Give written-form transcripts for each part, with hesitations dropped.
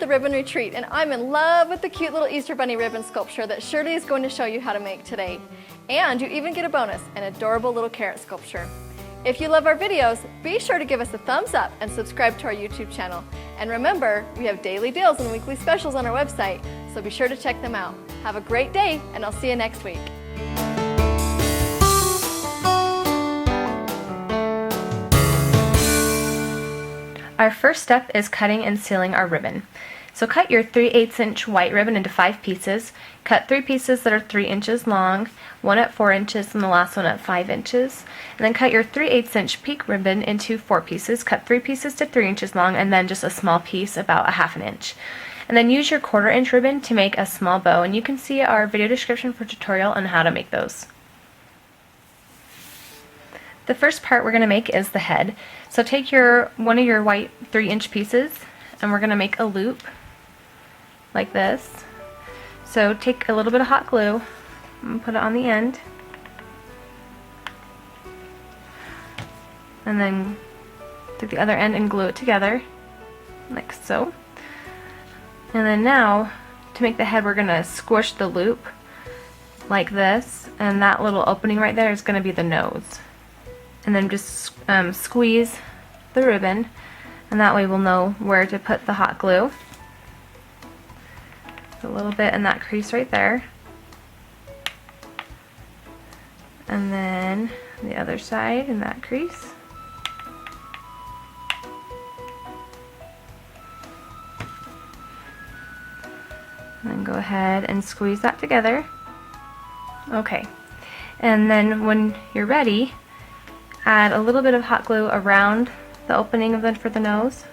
the Ribbon Retreat, and I'm in love with the cute little Easter Bunny ribbon sculpture that Shirley is going to show you how to make today. And you even get a bonus, an adorable little carrot sculpture. If you love our videos, be sure to give us a thumbs up and subscribe to our YouTube channel. And remember, we have daily deals and weekly specials on our website, so be sure to check them out. Have a great day, and I'll see you next week. Our first step is cutting and sealing our ribbon. So cut your 3/8 inch white ribbon into 5 pieces. Cut 3 pieces that are 3 inches long, one at 4 inches and the last one at 5 inches. And then cut your 3/8 inch pink ribbon into 4 pieces. Cut 3 pieces to 3 inches long and then just a small piece about a 1/2 inch. And then use your 1/4 inch ribbon to make a small bow, and you can see our video description for tutorial on how to make those. The first part we're going to make is the head. So take one of your white 3-inch pieces and we're going to make a loop like this. So take a little bit of hot glue and put it on the end. And then take the other end and glue it together like so. And then now to make the head we're going to squish the loop like this, and that little opening right there is going to be the nose. And then just squeeze the ribbon, and that way we'll know where to put the hot glue. A little bit in that crease right there, and then the other side in that crease. And then go ahead and squeeze that together. Okay, and then when you're ready, add a little bit of hot glue around the opening for the nose.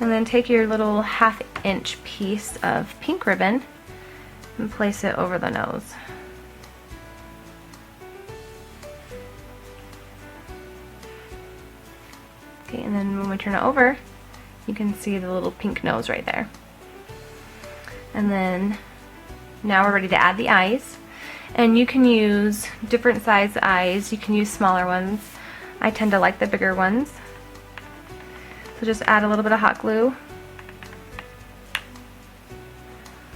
And then take your little 1/2 inch piece of pink ribbon and place it over the nose. Okay, and then when we turn it over, you can see the little pink nose right there. And then now we're ready to add the eyes, and you can use different size eyes. You can use smaller ones. I tend to like the bigger ones. So just add a little bit of hot glue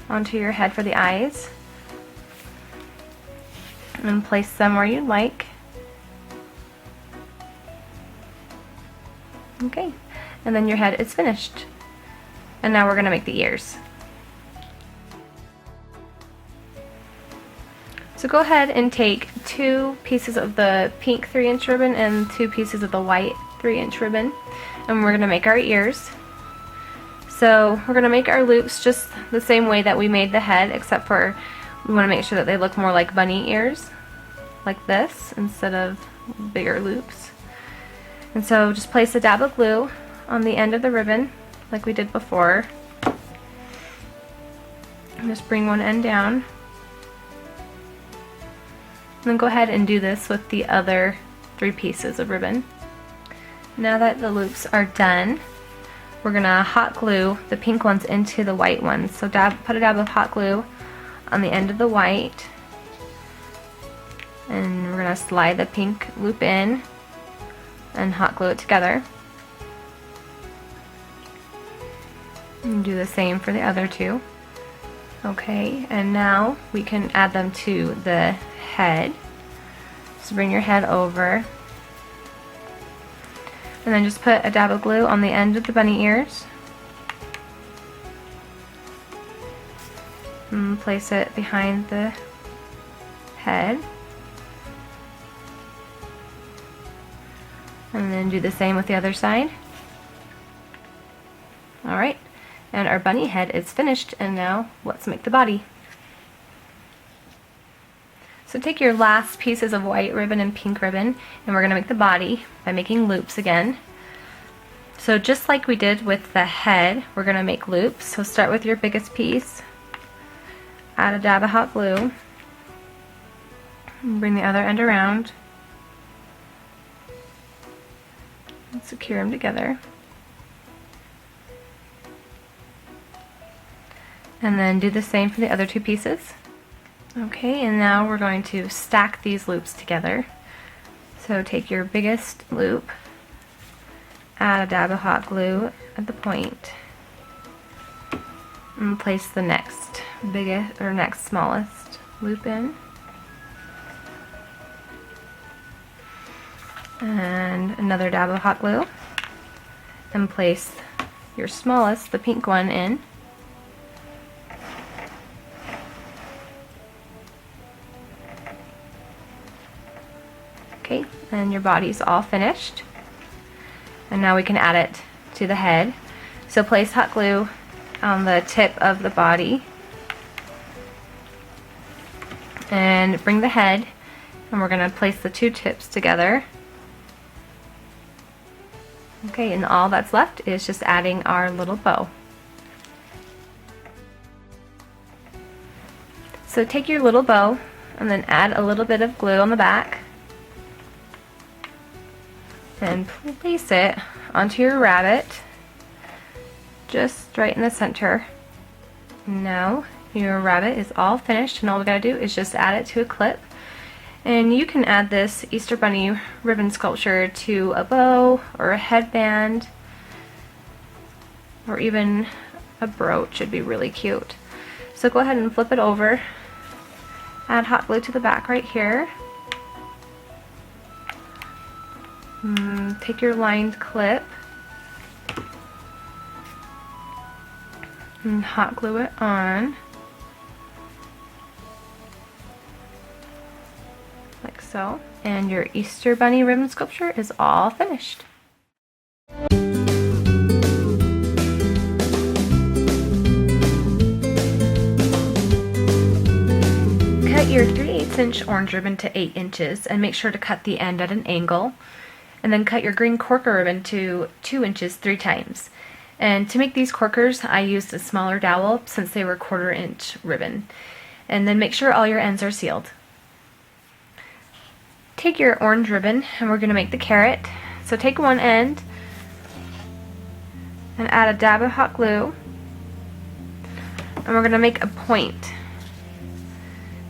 onto your head for the eyes and place them where you'd like. Okay, and then your head is finished. And now we're going to make the ears. So go ahead and take 2 pieces of the pink 3-inch ribbon and 2 pieces of the white 3-inch ribbon, and we're going to make our ears. So we're going to make our loops just the same way that we made the head, except for we want to make sure that they look more like bunny ears, like this, instead of bigger loops. And so just place a dab of glue on the end of the ribbon like we did before. And just bring one end down. And then go ahead and do this with the other 3 pieces of ribbon. Now that the loops are done, we're going to hot glue the pink ones into the white ones. So put a dab of hot glue on the end of the white, and we're going to slide the pink loop in and hot glue it together. And do the same for the other 2. Okay, and now we can add them to the head. So bring your head over, and then just put a dab of glue on the end of the bunny ears and place it behind the head, and then do the same with the other side. Alright, and our bunny head is finished, and now let's make the body. So take your last pieces of white ribbon and pink ribbon, and we're going to make the body by making loops again. So just like we did with the head, we're going to make loops. So start with your biggest piece, add a dab of hot glue, and bring the other end around, and secure them together. And then do the same for the other 2 pieces. Okay, and now we're going to stack these loops together. So take your biggest loop, add a dab of hot glue at the point, and place the next biggest or next smallest loop in. And another dab of hot glue, and place your smallest, the pink one, in. Okay, and your body's all finished. And now we can add it to the head. So place hot glue on the tip of the body and bring the head, and we're going to place the two tips together. Okay, and all that's left is just adding our little bow. So take your little bow and then add a little bit of glue on the back and place it onto your rabbit just right in the center. Now your rabbit is all finished, and all we gotta do is just add it to a clip. And you can add this Easter Bunny ribbon sculpture to a bow or a headband or even a brooch. It'd be really cute. So go ahead and flip it over. Add hot glue to the back right here. Take your lined clip and hot glue it on. Like so. And your Easter Bunny ribbon sculpture is all finished. Cut your 3/8" orange ribbon to 8 inches and make sure to cut the end at an angle. And then cut your green corker ribbon to 2 inches 3 times. And to make these corkers, I used a smaller dowel since they were 1/4 inch ribbon. And then make sure all your ends are sealed. Take your orange ribbon and we're going to make the carrot. So take one end and add a dab of hot glue, and we're going to make a point.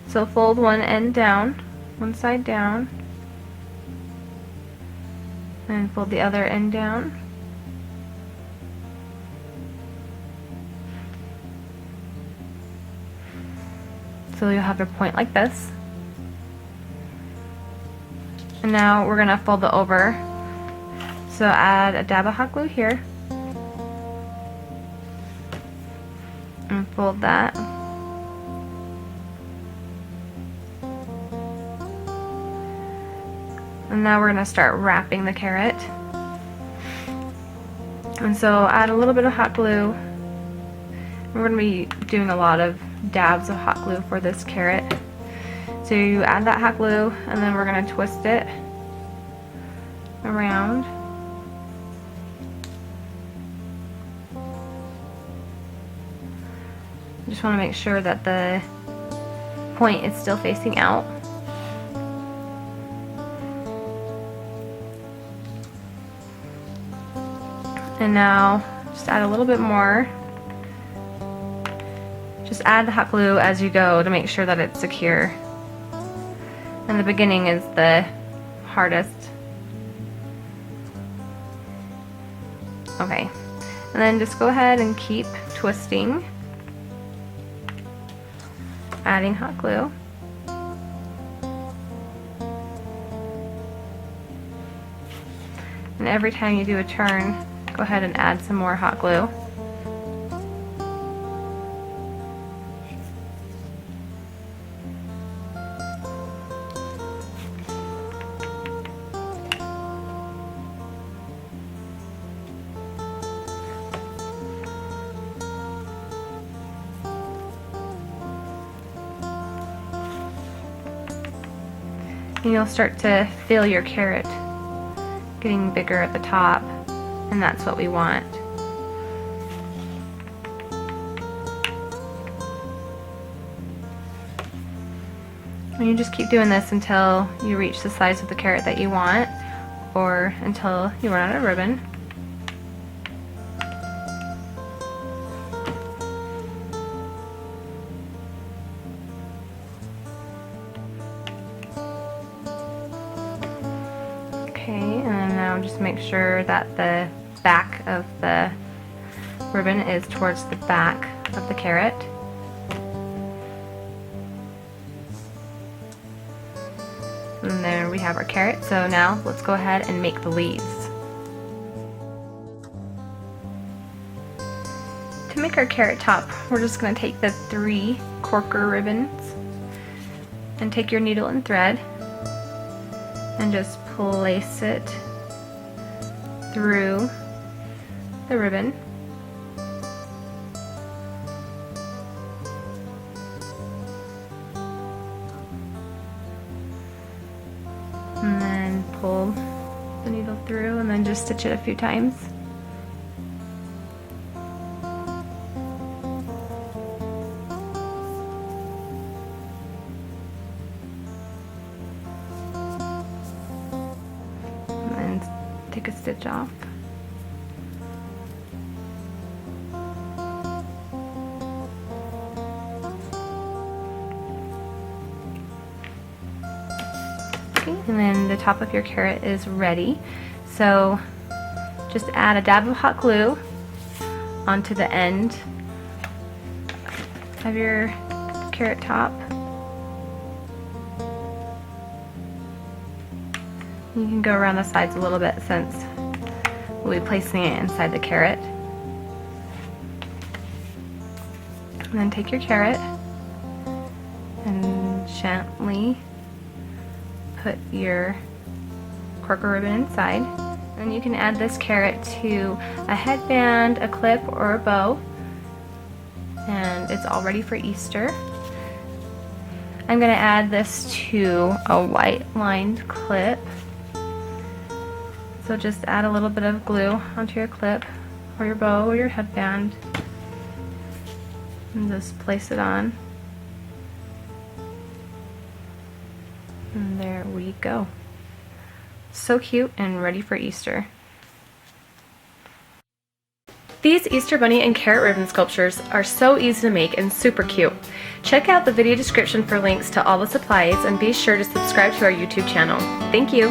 So fold one end down, one side down, and fold the other end down. So you'll have your point like this. And now we're going to fold it over. So add a dab of hot glue here. And fold that. And now we're going to start wrapping the carrot. And so add a little bit of hot glue. We're going to be doing a lot of dabs of hot glue for this carrot. So you add that hot glue, and then we're going to twist it around. Just want to make sure that the point is still facing out. And now just add a little bit more. Just add the hot glue as you go to make sure that it's secure. And the beginning is the hardest. Okay, and then just go ahead and keep twisting, adding hot glue. And every time you do a turn, go ahead and add some more hot glue. And you'll start to feel your carrot getting bigger at the top, and that's what we want. And you just keep doing this until you reach the size of the carrot that you want, or until you run out of ribbon. just make sure that the back of the ribbon is towards the back of the carrot. And there we have our carrot. So now let's go ahead and make the leaves. To make our carrot top, we're just going to take the 3 corker ribbons and take your needle and thread and just place it through the ribbon. And then pull the needle through and then just stitch it a few times. And then take a stitch off. And then the top of your carrot is ready. So just add a dab of hot glue onto the end of your carrot top. You can go around the sides a little bit since we'll be placing it inside the carrot. And then take your carrot and gently put your corker ribbon inside. And you can add this carrot to a headband, a clip, or a bow. And it's all ready for Easter. I'm going to add this to a white lined clip. So just add a little bit of glue onto your clip or your bow or your headband and just place it on. And there we go. So cute and ready for Easter. These Easter Bunny and carrot ribbon sculptures are so easy to make and super cute. Check out the video description for links to all the supplies and be sure to subscribe to our YouTube channel. Thank you!